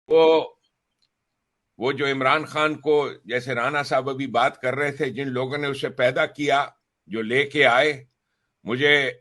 وہ وہ جو عمران خان کو، جیسے رانا صاحب ابھی بات کر رہے تھے، جن لوگوں نے اسے پیدا کیا، جو لے کے آئے، مجھے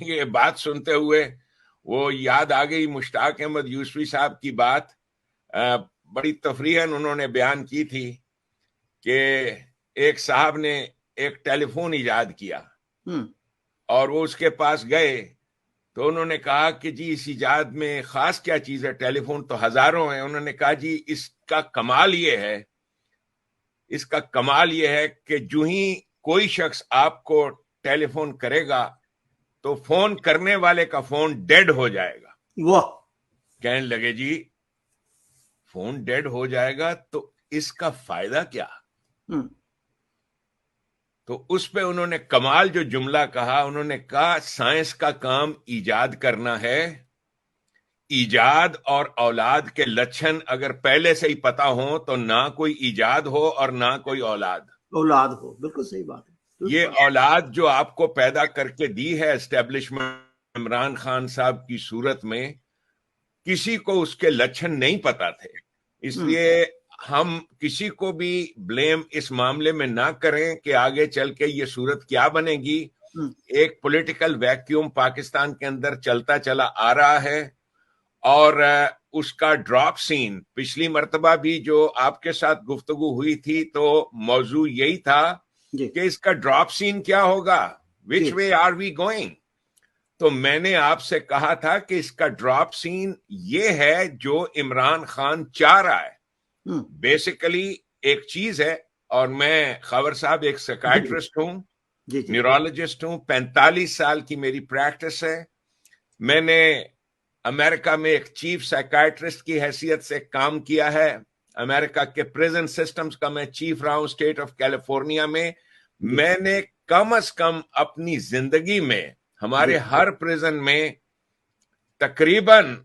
یہ بات سنتے ہوئے وہ یاد آ گئی مشتاق احمد یوسفی صاحب کی بات. بڑی تفریحاً انہوں نے بیان کی تھی کہ ایک صاحب نے ایک ٹیلی فون ایجاد کیا اور وہ اس کے پاس گئے تو انہوں نے کہا کہ جی اس ایجاد میں خاص کیا چیز ہے، ٹیلی فون تو ہزاروں ہیں. انہوں نے کہا جی اس کا کمال یہ ہے کہ جو ہی کوئی شخص آپ کو ٹیلی فون کرے گا تو فون کرنے والے کا فون ڈیڈ ہو جائے گا. واہ. کہنے لگے جی فون ڈیڈ ہو جائے گا تو اس کا فائدہ کیا؟ تو اس پہ انہوں نے کمال جو جملہ کہا، انہوں نے کہا سائنس کا کام ایجاد کرنا ہے. ایجاد اور اولاد کے لچھن اگر پہلے سے ہی پتا ہو تو نہ کوئی ایجاد ہو اور نہ کوئی اولاد ہو. بالکل صحیح بات ہے. یہ اولاد جو آپ کو پیدا کر کے دی ہے اسٹیبلشمنٹ عمران خان صاحب کی صورت میں، کسی کو اس کے لچھن نہیں پتا تھے. اس لیے ہم کسی کو بھی بلیم اس معاملے میں نہ کریں کہ آگے چل کے یہ صورت کیا بنے گی. ایک پولیٹیکل ویکیوم پاکستان کے اندر چلتا چلا آ رہا ہے اور اس کا ڈراپ سین پچھلی مرتبہ بھی جو آپ کے ساتھ گفتگو ہوئی تھی تو موضوع یہی تھا کہ اس کا ڈراپ سین کیا ہوگا، وچ وے آر وی گوئنگ. تو میں نے آپ سے کہا تھا کہ اس کا ڈراپ سین یہ ہے جو عمران خان چاہ رہا ہے. بیسیکلی ایک چیز ہے، اور میں خاور صاحب ایک سائیکیٹرسٹ ہوں، نیورولوجسٹ ہوں، 45 سال کی میری پریکٹس ہے. میں نے امریکہ میں ایک چیف سائیکیٹرسٹ کی حیثیت سے کام کیا ہے. امریکہ کے پریزن سسٹمز کا میں چیف رہا ہوں اسٹیٹ آف کیلیفورنیا میں. میں نے کم از کم اپنی زندگی میں ہمارے ہر پریزن میں تقریباً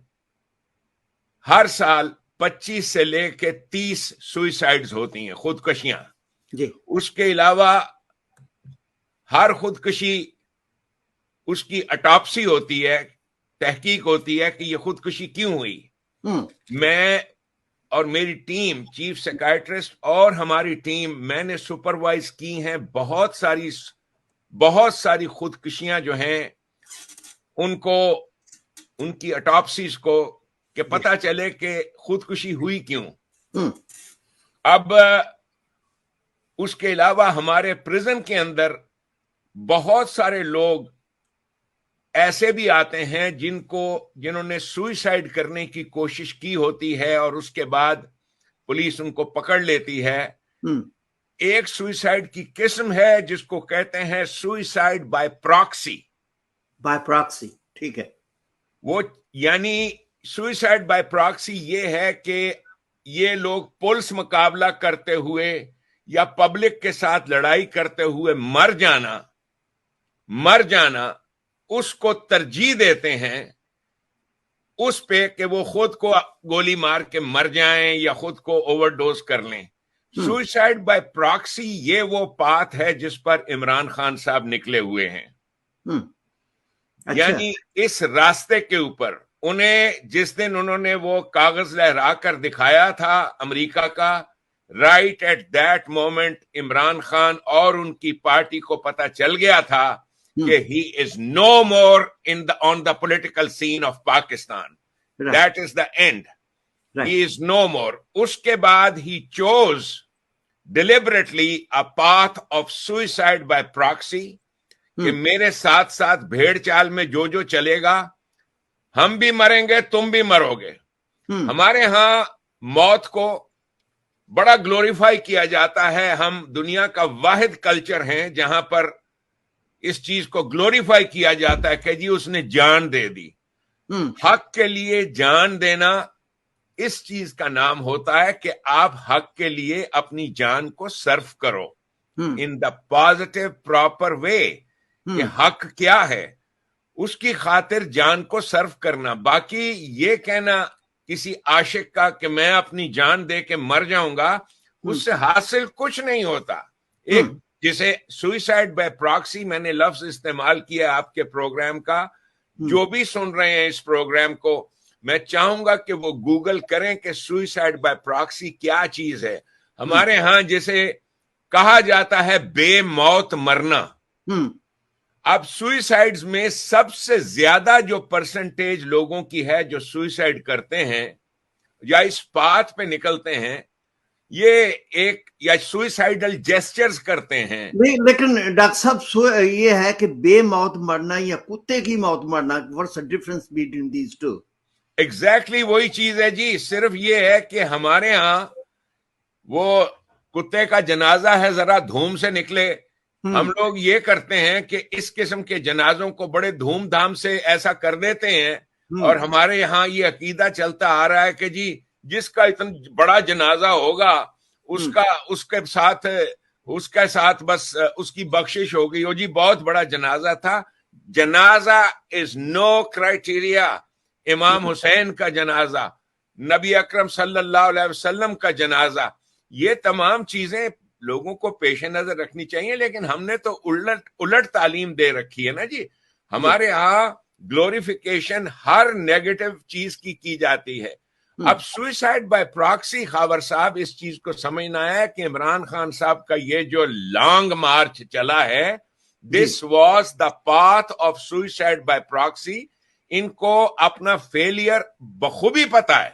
ہر سال 25 سے لے کے 30 سوئسائڈز ہوتی ہیں، خودکشیاں. اس کے علاوہ ہر خودکشی اس کی اٹاپسی ہوتی ہے، تحقیق ہوتی ہے کہ یہ خودکشی کیوں ہوئی. میں اور میری ٹیم، چیف سائیکیٹرسٹ اور ہماری ٹیم، میں نے سپروائز کی ہیں بہت ساری خودکشیاں جو ہیں ان کی اٹاپسیز کو، کہ پتہ چلے کہ خودکشی ہوئی کیوں. اب اس کے علاوہ ہمارے پریزن کے اندر بہت سارے لوگ ایسے بھی آتے ہیں جنہوں نے سوئسائڈ کرنے کی کوشش کی ہوتی ہے اور اس کے بعد پولیس ان کو پکڑ لیتی ہے. ایک سوئسائڈ کی قسم ہے جس کو کہتے ہیں سوئسائڈ بائی پراکسی. ٹھیک ہے. وہ یعنی سوئسائڈ بائی پراکسی یہ ہے کہ یہ لوگ پولیس مقابلہ کرتے ہوئے یا پبلک کے ساتھ لڑائی کرتے ہوئے مر جانا اس کو ترجیح دیتے ہیں اس پہ کہ وہ خود کو گولی مار کے مر جائیں یا خود کو اوور ڈوز کر لیں. سوئسائڈ بائی پراکسی یہ وہ پاتھ ہے جس پر عمران خان صاحب نکلے ہوئے ہیں. یعنی اس راستے کے اوپر جس دن انہوں نے وہ کاغذ لہرا کر دکھایا تھا امریکا کا، right at that moment Imran Khan اور ان کی پارٹی کو پتا چل گیا تھا کہ he is no more on the political scene of Pakistan. That is the end. He is no more. اس کے بعد he chose deliberately a path of suicide by proxy کہ میرے ساتھ ساتھ بھیڑ چال میں جو چلے گا، ہم بھی مریں گے، تم بھی مرو گے. ہمارے ہاں موت کو بڑا گلوریفائی کیا جاتا ہے. ہم دنیا کا واحد کلچر ہیں جہاں پر اس چیز کو گلوریفائی کیا جاتا ہے کہ جی اس نے جان دے دی. حق کے لیے جان دینا اس چیز کا نام ہوتا ہے کہ آپ حق کے لیے اپنی جان کو صرف کرو ان دا پازیٹو پراپر وے. کہ حق کیا ہے اس کی خاطر جان کو صرف کرنا. باقی یہ کہنا کسی عاشق کا کہ میں اپنی جان دے کے مر جاؤں گا، اس سے حاصل کچھ نہیں ہوتا. ایک جسے سوئسائڈ بائی پراکسی میں نے لفظ استعمال کیا آپ کے پروگرام کا، جو بھی سن رہے ہیں اس پروگرام کو، میں چاہوں گا کہ وہ گوگل کریں کہ سوئسائڈ بائی پراکسی کیا چیز ہے. ہمارے ہاں جسے کہا جاتا ہے بے موت مرنا. اب سوئسائڈز میں سب سے زیادہ جو پرسنٹیج لوگوں کی ہے جو سوئسائڈ کرتے ہیں یا اس پاتھ پہ نکلتے ہیں, یہ ایک یا سوئسائڈل جیسچرز کرتے ہیں. لیکن ڈاکٹر صاحب یہ ہے کہ بے موت مرنا یا کتے کی موت مرنا, what's the difference between these two? Exactly وہی چیز ہے جی. صرف یہ ہے کہ ہمارے ہاں وہ کتے کا جنازہ ہے ذرا دھوم سے نکلے. ہم لوگ یہ کرتے ہیں کہ اس قسم کے جنازوں کو بڑے دھوم دھام سے ایسا کر دیتے ہیں, اور ہمارے یہاں یہ عقیدہ چلتا آ رہا ہے کہ جی جس کا اتنا بڑا جنازہ ہوگا اس کے ساتھ بس اس کی بخشش ہو گئی. ہو جی بہت بڑا جنازہ تھا. جنازہ از نو کرائٹیریا. امام حسین کا جنازہ, نبی اکرم صلی اللہ علیہ وسلم کا جنازہ, یہ تمام چیزیں لوگوں کو پیش نظر رکھنی چاہیے. لیکن ہم نے تو الٹ تعلیم دے رکھی ہے نا جی. ہمارے ہاں گلوریفیکیشن ہر نیگیٹو چیز کی جاتی ہے. اب سوئسائڈ بائی پراکسی, خاور صاحب اس چیز کو سمجھنا ہے کہ عمران خان صاحب کا یہ جو لانگ مارچ چلا ہے, this was the path of suicide by proxy. ان کو اپنا فیلئر بخوبی پتا ہے.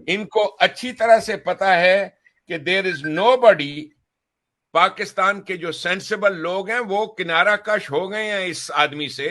ان کو اچھی طرح سے پتا ہے کہ دیر از نو بڈی. پاکستان کے جو سینسیبل لوگ ہیں وہ کنارہ کش ہو گئے ہیں اس آدمی سے,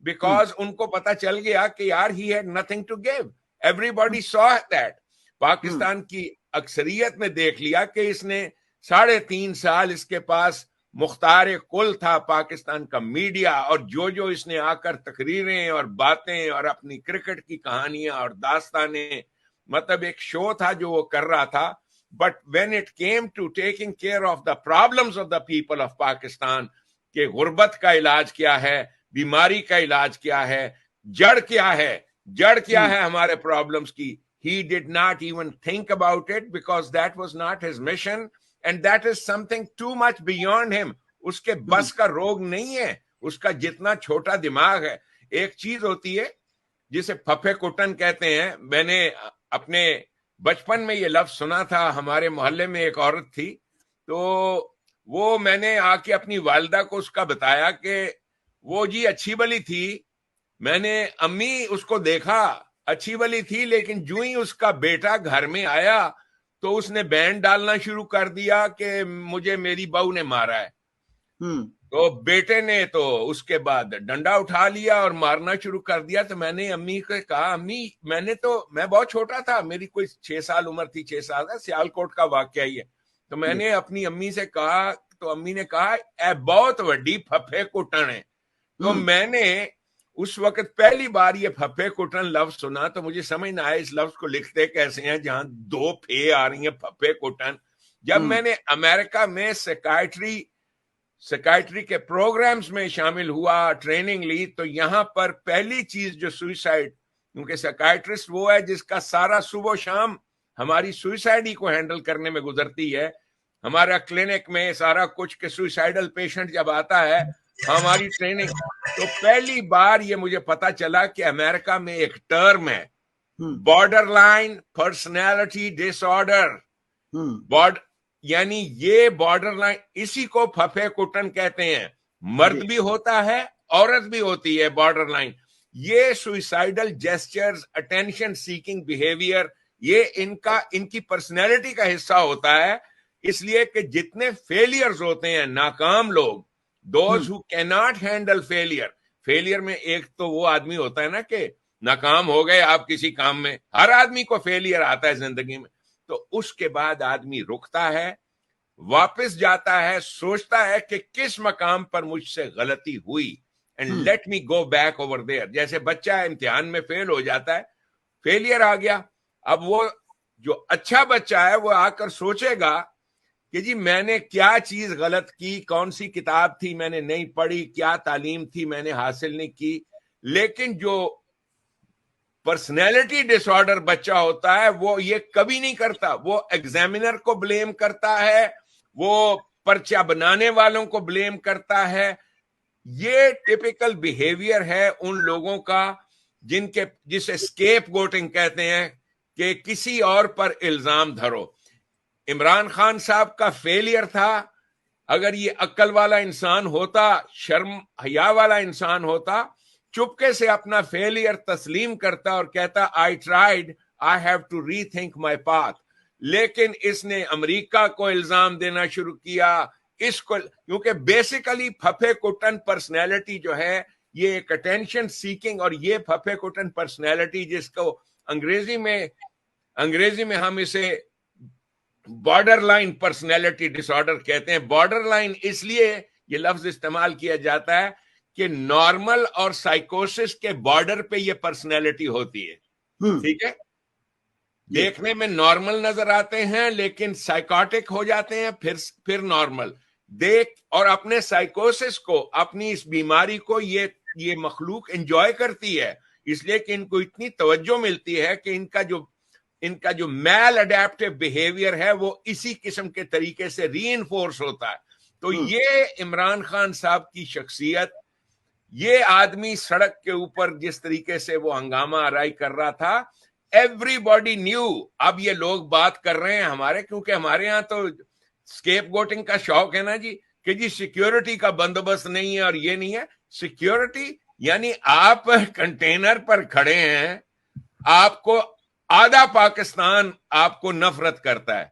بیکاز ان کو پتا چل گیا کہ یار he had nothing to give. Everybody saw that. Pakistan کی اکثریت نے دیکھ لیا کہ اس نے 3.5 سال اس کے پاس مختار کل تھا پاکستان کا میڈیا, اور جو اس نے آ کر تقریریں اور باتیں اور اپنی کرکٹ کی کہانیاں اور داستانیں, مطلب ایک شو تھا جو وہ کر رہا تھا. But when it came to taking care of the problems of the people of Pakistan, کہ غربت کا علاج کیا ہے, بیماری کا علاج کیا ہے, جڑ کیا ہے ہمارے پرابلمز کی, he did not even think about it because that was not his mission and that is something too much beyond him. اس کے بس کا روگ نہیں ہے, اس کا جتنا چھوٹا دماغ ہے. ایک چیز ہوتی ہے جسے پھپھے کٹن کہتے ہیں. میں نے اپنے بچپن میں یہ لفظ سنا تھا. ہمارے محلے میں ایک عورت تھی, تو وہ میں نے آ کے اپنی والدہ کو اس کا بتایا کہ وہ جی اچھی بلی تھی. میں نے امی اس کو دیکھا, اچھی بلی تھی, لیکن جو ہی اس کا بیٹا گھر میں آیا تو اس نے بینڈ ڈالنا شروع کر دیا کہ مجھے میری بہو نے مارا ہے. تو بیٹے نے تو اس کے بعد ڈنڈا اٹھا لیا اور مارنا شروع کر دیا. تو میں نے امی کو کہا, امی میں بہت چھوٹا تھا, میری کوئی 6 سال عمر تھی, 6 سال ہے, سیالکوٹ کا واقعہ ہی ہے. تو میں نے اپنی امی سے کہا, تو امی نے کہا اے بہت وڈی پھپھے کٹن ہے. تو میں نے اس وقت پہلی بار یہ پھپھے کٹن لفظ سنا تو مجھے سمجھ نہ آیا اس لفظ کو لکھتے کیسے ہیں جہاں 2 پھے آ رہی ہیں, پھپھے کٹن. جب میں نے امریکہ میں سیکائٹری کے پروگرامز میں شامل ہوا, ٹریننگ لی, تو یہاں پر پہلی چیز جو سوئسائڈ, کیونکہ سیکائٹرسٹ وہ ہے جس کا سارا صبح و شام ہماری سوئسائڈ ہی کو ہینڈل کرنے میں گزرتی ہے. ہمارا کلینک میں سارا کچھ کہ سوئسائڈل پیشنٹ جب آتا ہے ہماری ٹریننگ, تو پہلی بار یہ مجھے پتا چلا کہ امریکہ میں ایک ٹرم ہے بارڈر لائن پرسنالٹی ڈس آرڈر. یعنی یہ بارڈر لائن, اسی کو پھپھے کٹن کہتے ہیں. مرد بھی ہوتا ہے, عورت بھی ہوتی ہے بارڈر لائن. یہ suicidal gestures, attention seeking behaviour, یہ ان کی پرسنالٹی کا حصہ ہوتا ہے. اس لیے کہ جتنے فیلئرز ہوتے ہیں, ناکام لوگ, دوز ہو کی ناٹ ہینڈل فیلئر میں ایک تو وہ آدمی ہوتا ہے نا کہ ناکام ہو گئے آپ کسی کام میں, ہر آدمی کو فیلئر آتا ہے زندگی میں. تو اس کے بعد آدمی رکتا ہے, واپس جاتا ہے, سوچتا ہے کہ کس مقام پر مجھ سے غلطی ہوئی, and let me go back over there. جیسے بچہ امتحان میں فیل ہو جاتا ہے, فیلئر آ گیا, اب وہ جو اچھا بچہ ہے وہ آ کر سوچے گا کہ جی میں نے کیا چیز غلط کی, کون سی کتاب تھی میں نے نہیں پڑھی, کیا تعلیم تھی میں نے حاصل نہیں کی. لیکن جو پرسنالٹی ڈس آرڈر بچہ ہوتا ہے وہ یہ کبھی نہیں کرتا. وہ ایگزامینر کو بلیم کرتا ہے, وہ پرچہ بنانے والوں کو بلیم کرتا ہے. یہ ٹپیکل بیہیویئر ہے ان لوگوں کا جسے اسکیپ گوٹنگ کہتے ہیں کہ کسی اور پر الزام دھرو. عمران خان صاحب کا فیلئر تھا. اگر یہ عقل والا انسان ہوتا, شرم حیا والا انسان ہوتا, چپکے سے اپنا فیلئر تسلیم کرتا اور کہتا I tried, I have to rethink my path. لیکن اس نے امریکہ کو الزام دینا شروع کیا, اس کو, کیونکہ بیسیکلی پھپھے کٹن پرسنالٹی جو ہے یہ ایک اٹینشن سیکنگ, اور یہ پھپھے کٹن پرسنالٹی جس کو انگریزی میں ہم اسے بارڈر لائن پرسنالٹی ڈس آرڈر کہتے ہیں. بارڈر لائن اس لیے یہ لفظ استعمال کیا جاتا ہے کہ نارمل اور سائیکوسس کے بارڈر پہ یہ پرسنالٹی ہوتی ہے. ٹھیک ہے, دیکھنے میں نارمل نظر آتے ہیں لیکن سائیکوٹک ہو جاتے ہیں, پھر نارمل دیکھ, اور اپنے سائیکوسس کو, اپنی اس بیماری کو یہ مخلوق انجوائے کرتی ہے, اس لیے کہ ان کو اتنی توجہ ملتی ہے کہ ان کا جو میل اڈیپٹیو بیہیویئر ہے وہ اسی قسم کے طریقے سے ری انفورس ہوتا ہے. تو یہ عمران خان صاحب کی شخصیت, یہ آدمی سڑک کے اوپر جس طریقے سے وہ ہنگامہ آرائی کر رہا تھا, ایوری باڈی نیو. اب یہ لوگ بات کر رہے ہیں کیونکہ ہمارے ہاں تو اسکیپ گوٹنگ کا شوق ہے نا جی, کہ جی سیکیورٹی کا بندوبست نہیں ہے اور یہ نہیں ہے. سیکیورٹی یعنی آپ کنٹینر پر کھڑے ہیں, آپ کو آدھا پاکستان آپ کو نفرت کرتا ہے,